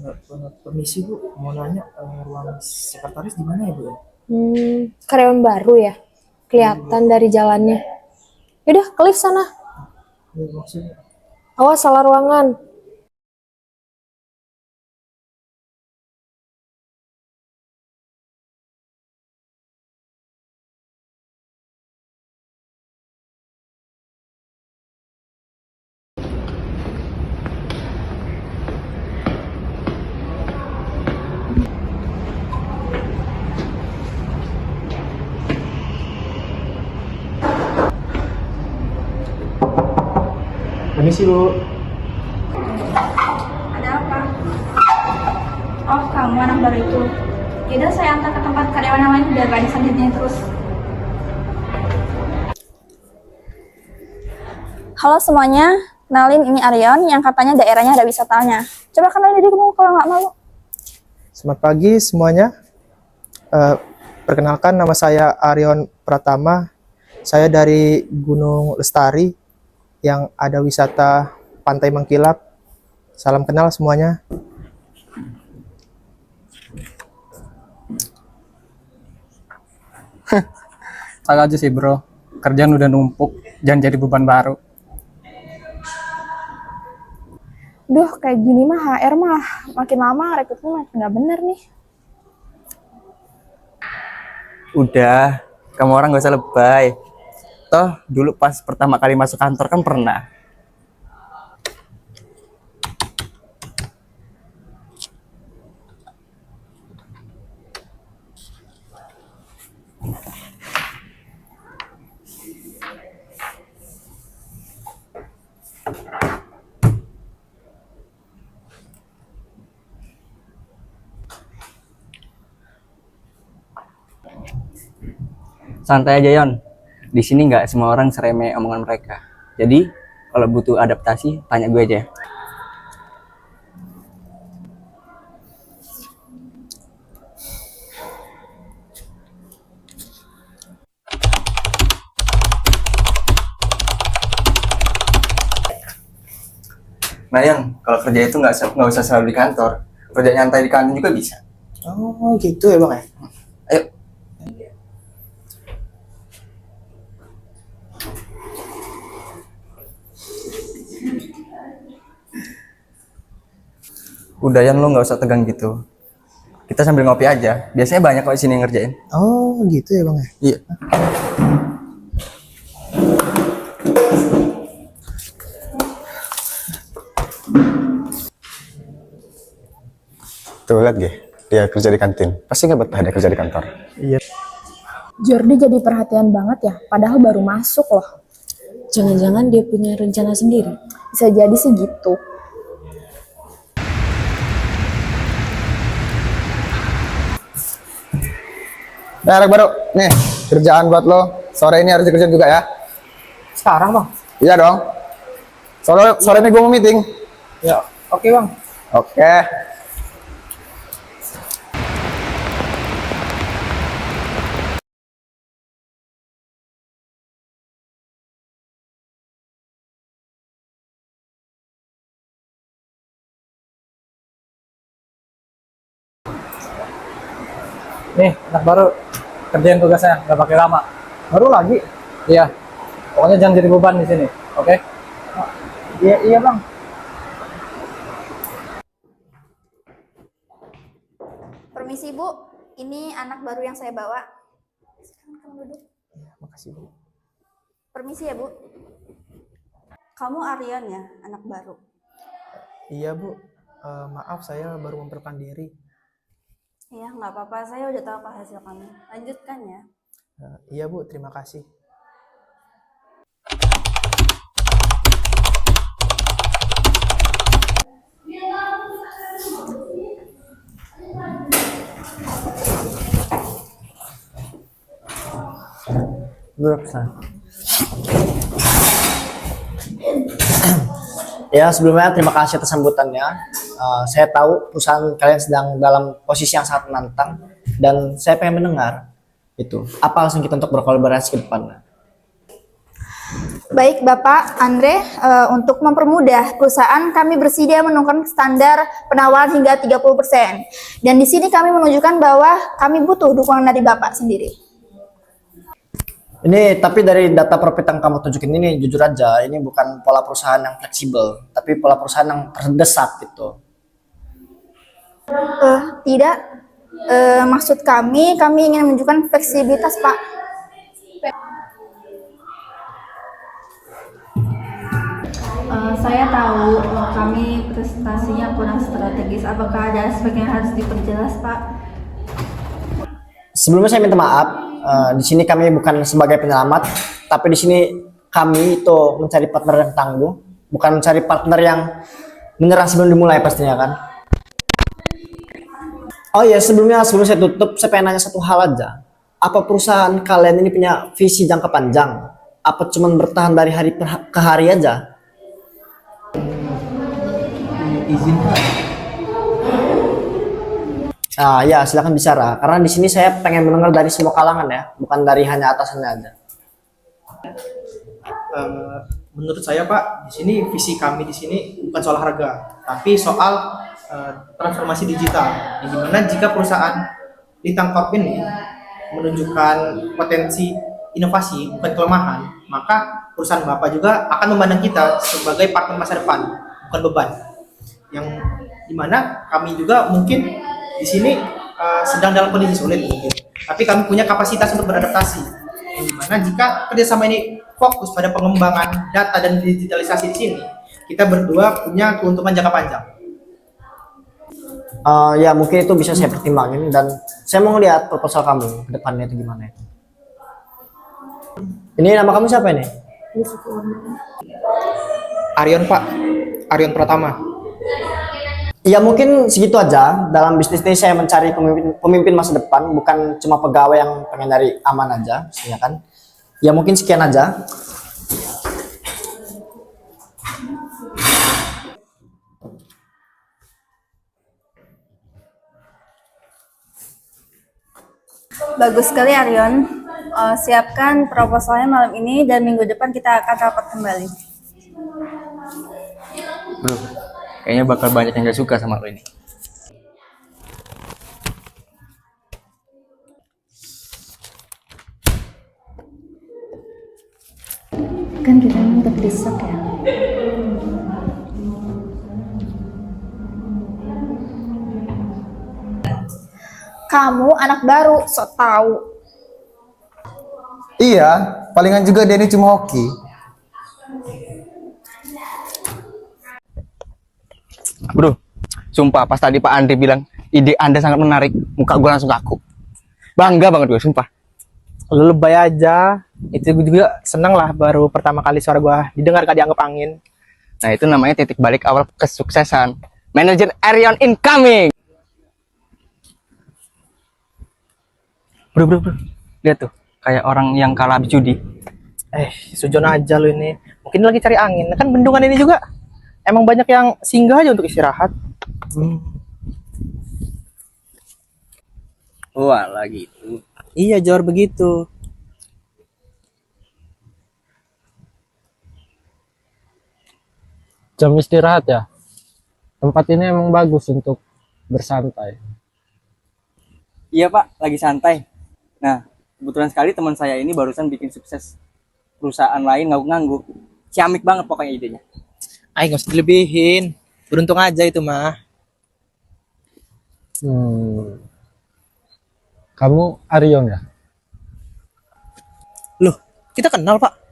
Permisi Bu, mau nanya ruang sekretaris di mana ya Bu ya? Karyawan baru ya? Kelihatan dari jalannya. Yaudah, ke lift sana. Ya, maksudnya. Awas, salah ruangan. Permisi Bu. Ada apa? Oh, kamu anak baru itu. Yaudah, saya antar ke tempat karyawan yang lain biar gak disambutnya terus. Halo semuanya, kenalin ini Arion yang katanya daerahnya ada wisatanya. Coba kenalin dirimu kalau nggak malu. Selamat pagi semuanya. Perkenalkan, nama saya Arion Pratama. Saya dari Gunung Lestari yang ada wisata Pantai Mengkilap. Salam kenal semuanya. Salah aja sih bro, kerjaan udah numpuk, jangan jadi beban baru. Duh, kayak gini mah HR mah makin lama rekrutmen makin nggak bener nih. Udah, kamu orang gak usah lebay. Toh, dulu pas pertama kali masuk kantor kan pernah. Santai aja Yon. Di sini nggak semua orang seremeh omongan mereka. Jadi kalau butuh adaptasi, tanya gue aja. Nah Yon, kalau kerja itu nggak usah selalu di kantor. Kerja nyantai di kantin juga bisa. Oh gitu ya Bang ya? Ayo. Udah Yan, lo nggak usah tegang gitu. Kita sambil ngopi aja. Biasanya banyak kok di sini yang ngerjain. Oh gitu ya Bang ya? Iya. Tuh lihat Ge, dia kerja di kantin. Pasti nggak betah dia kerja di kantor. Iya. Jordi jadi perhatian banget ya, padahal baru masuk loh. Jangan-jangan dia punya rencana sendiri. Bisa jadi sih gitu. Nah, anak baru, nih kerjaan buat lo. Sore ini harus dikerjain juga ya. Sekarang Bang? Iya dong. Sore ini gue mau meeting. Ya, oke Bang. Oke. Nih, anak baru, kerjain tugasnya, nggak pakai lama. Baru lagi? Iya, pokoknya jangan jadi beban di sini, oke? Iya Bang. Permisi Bu, ini anak baru yang saya bawa. Sekarang kamu duduk. Ya, makasih Bu. Permisi ya Bu. Kamu Arion ya, anak baru. Iya Bu. Maaf saya baru memperkenalkan diri. Iya, nggak apa-apa. Saya udah tahu apa hasil kamu. Lanjutkan ya. Iya Bu, terima kasih. Ya, sebelumnya terima kasih atas sambutannya. Saya tahu perusahaan kalian sedang dalam posisi yang sangat menantang dan saya pengen mendengar itu apa alasan kita untuk berkolaborasi ke depan. Baik Bapak Andre, untuk mempermudah perusahaan kami bersedia menurunkan standar penawaran hingga 30%. Dan di sini kami menunjukkan bahwa kami butuh dukungan dari Bapak sendiri. Ini tapi dari data profit yang kamu tunjukin ini jujur aja ini bukan pola perusahaan yang fleksibel, tapi pola perusahaan yang terdesak gitu. Tidak, maksud kami ingin menunjukkan fleksibilitas Pak. Saya tahu kami prestasinya kurang strategis. Apakah ada aspek yang harus diperjelas, Pak? Sebelumnya saya minta maaf. Di sini kami bukan sebagai penyelamat, tapi di sini kami itu mencari partner yang tangguh, bukan mencari partner yang menyerah sebelum dimulai pastinya kan. Oh iya, sebelum saya tutup, saya pengen nanya satu hal aja. Apa perusahaan kalian ini punya visi jangka panjang? Apa cuma bertahan dari hari ke hari aja? Izin Pak. Ya silakan bicara. Karena di sini saya pengen mendengar dari semua kalangan ya, bukan dari hanya atasannya aja. Menurut saya Pak, di sini visi kami di sini bukan soal harga, tapi soal transformasi digital. Di mana jika perusahaan Litangkorp ini menunjukkan potensi inovasi bukan kelemahan, maka perusahaan Bapak juga akan memandang kita sebagai partner masa depan, bukan beban. Yang dimana kami juga mungkin di sini sedang dalam kondisi sulit mungkin, tapi kami punya kapasitas untuk beradaptasi. Yang dimana jika kerjasama ini fokus pada pengembangan data dan digitalisasi di sini, kita berdua punya keuntungan jangka panjang. Ya mungkin itu bisa saya pertimbangin dan saya mau lihat proposal kamu ke depannya itu gimana. Ini nama kamu siapa ini? Arion Pak, Arion Pratama. Ya mungkin segitu aja. Dalam bisnis ini saya mencari pemimpin masa depan, bukan cuma pegawai yang pengen dari aman aja, ya kan? Ya mungkin sekian aja. Bagus sekali Arion. Siapkan proposalnya malam ini dan minggu depan kita akan rapat kembali. Bro, kayaknya bakal banyak yang gak suka sama lo ini. Kan kita emang terdesak ya. Kamu anak baru, sok tahu. Iya, palingan juga dia ini cuma hoki. Bro, sumpah pas tadi Pak Andri bilang ide Anda sangat menarik, muka gue langsung kaku. Bangga banget gue, sumpah. Lu lebay aja. Itu gue juga seneng lah baru pertama kali suara gue didengar gak dianggap angin. Nah itu namanya titik balik awal kesuksesan. Manajer Arion incoming. Bro, lihat tuh, kayak orang yang kalah habis judi. Sujon aja lu ini. Mungkin lagi cari angin. Kan bendungan ini juga emang banyak yang singgah aja untuk istirahat. Wah, lagi itu. Iya, Jor, begitu. Jam istirahat ya. Tempat ini emang bagus untuk bersantai. Iya Pak, lagi santai. Nah, kebetulan sekali teman saya ini barusan bikin sukses perusahaan lain ngangguk-ngangguk. Ciamik banget pokoknya idenya. Nggak usah dilebihin. Beruntung aja itu mah. Kamu Arion ya? Loh, kita kenal Pak.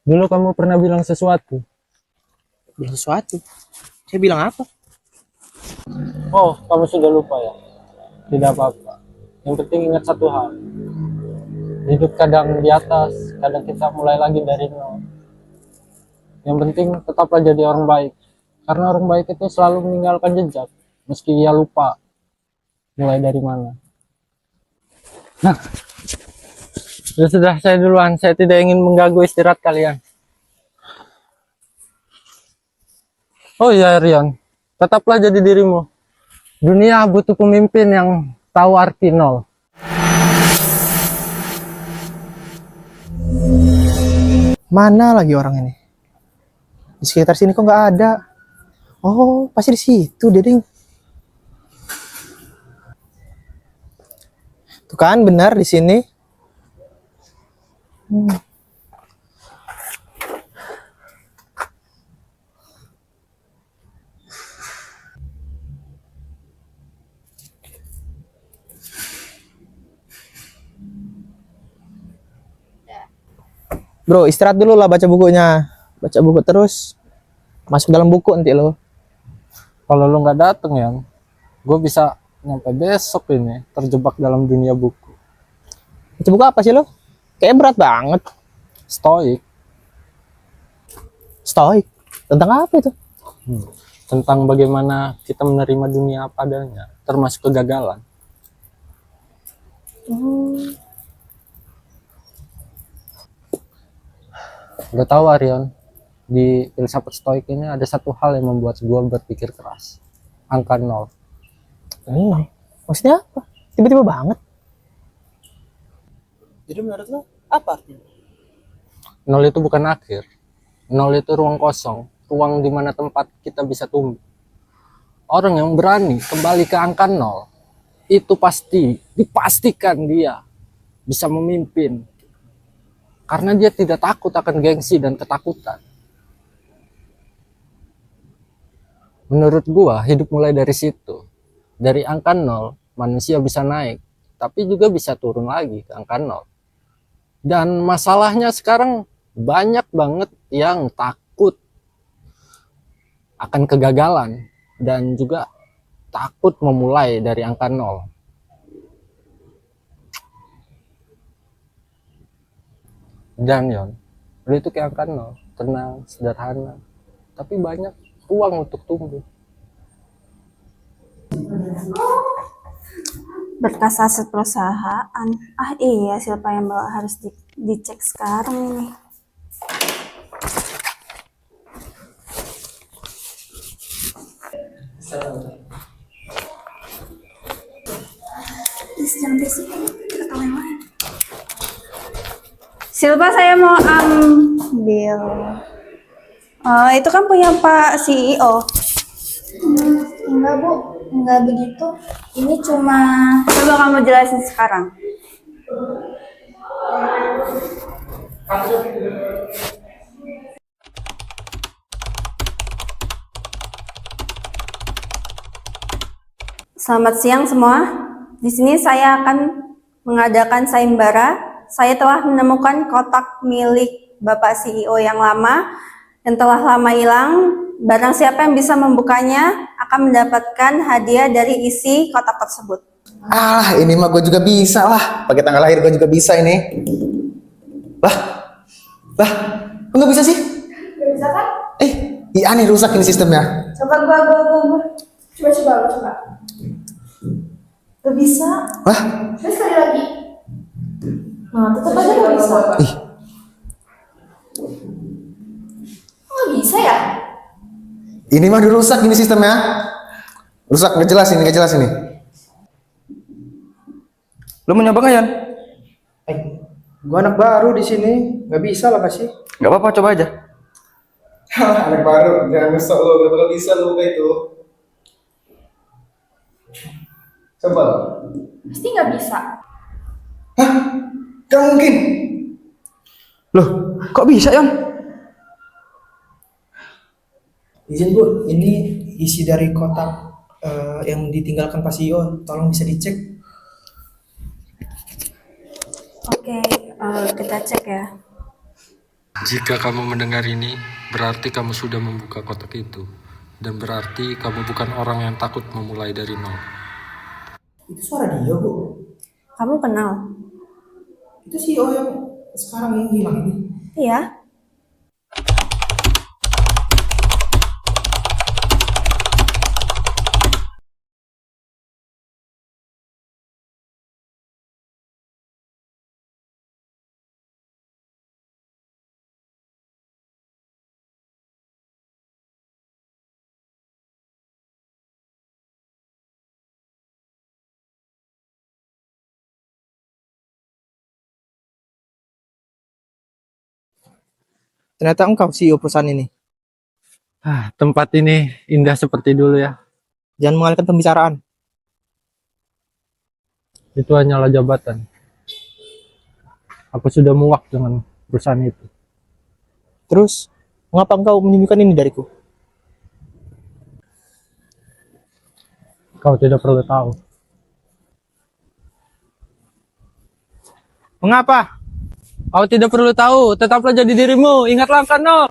Dulu kamu pernah bilang sesuatu. Bilang sesuatu. Saya bilang apa? Oh, kamu sudah lupa ya? Tidak apa-apa. Yang penting ingat satu hal. Hidup kadang di atas, kadang kita mulai lagi dari nol. Yang penting tetaplah jadi orang baik. Karena orang baik itu selalu meninggalkan jejak, meski ia lupa mulai dari mana. Nah, sudah saya duluan. Saya tidak ingin mengganggu istirahat kalian. Oh iya Rian, tetaplah jadi dirimu. Dunia butuh pemimpin yang tahu arti nol. Mana lagi orang ini? Di sekitar sini kok nggak ada. Oh, pasti di situ, Ding. Tuh kan, benar di sini. Bro, istirahat dulu lah baca bukunya. Baca buku terus. Masuk dalam buku nanti lo. Kalau lu nggak dateng ya, gue bisa nyampe besok ini terjebak dalam dunia buku. Baca buku apa sih lo? Kayaknya berat banget. Stoik. Stoik. Tentang apa itu? Tentang bagaimana kita menerima dunia apa adanya, termasuk kegagalan. Lo tahu Arion, di filsafat stoik ini ada satu hal yang membuat gue berpikir keras. Angka nol. Maksudnya apa? Tiba-tiba banget. Jadi menurut lo apa artinya? Nol itu bukan akhir. Nol itu ruang kosong, ruang di mana tempat kita bisa tumbuh. Orang yang berani kembali ke angka nol, itu dipastikan dia bisa memimpin. Karena dia tidak takut akan gengsi dan ketakutan. Menurut gua, hidup mulai dari situ. Dari angka nol, manusia bisa naik, tapi juga bisa turun lagi ke angka nol. Dan masalahnya sekarang banyak banget yang takut akan kegagalan dan juga takut memulai dari angka nol. Dan Yon, lu itu kayak angka nol, tenang, sederhana, tapi banyak ruang untuk tumbuh. Berkas aset perusahaan. Ah iya, siapa yang bawa harus dicek sekarang ini. Jangan berisik, kita tahu yang lain. Silva, saya mau ambil. Itu kan punya Pak CEO. Enggak Bu, enggak begitu. Ini cuma. Coba kamu jelasin sekarang. Selamat siang semua. Di sini saya akan mengadakan sayembara. Saya telah menemukan kotak milik Bapak CEO yang lama yang telah lama hilang. Barang siapa yang bisa membukanya akan mendapatkan hadiah dari isi kotak tersebut. Ah, ini mah gue juga bisa lah. Pakai tanggal lahir gue juga bisa ini. Lah, kok nggak bisa sih? Gak bisa kan? Iya nih rusak ini sistemnya. Coba gua. Coba. Gak bisa. Wah, Terus sekali lagi. Nah, tetap aja gak bisa. Kok gak bisa ya? ini mah dirusak ini sistemnya. Rusak, nggak jelas ini. Lu mau nyoba nggak, Yan? Gua anak baru di sini, nggak bisa lah kasih. Nggak apa-apa, coba aja. Anak baru, jangan ngesok lo, gak bakal bisa lo kayak itu. Coba. Pasti gak bisa. Gak mungkin. Loh, kok bisa, Yan? Izin Bu, ini isi dari kotak yang ditinggalkan Pak CEO. Tolong bisa dicek. Oke, kita cek ya. Jika kamu mendengar ini, berarti kamu sudah membuka kotak itu. Dan berarti kamu bukan orang yang takut memulai dari nol. Itu suara dia, Bu. Kamu kenal? Itu CEO yang sekarang yang hilang ini. Iya. Ternyata engkau CEO perusahaan ini. Tempat ini indah seperti dulu ya. Jangan mengalihkan pembicaraan. Itu hanyalah jabatan. Aku sudah muak dengan perusahaan itu. Terus, mengapa engkau menyembunyikan ini dariku? Kau tidak perlu tahu. Mengapa? Kau tidak perlu tahu. Tetaplah jadi dirimu. Ingatlah angka 0.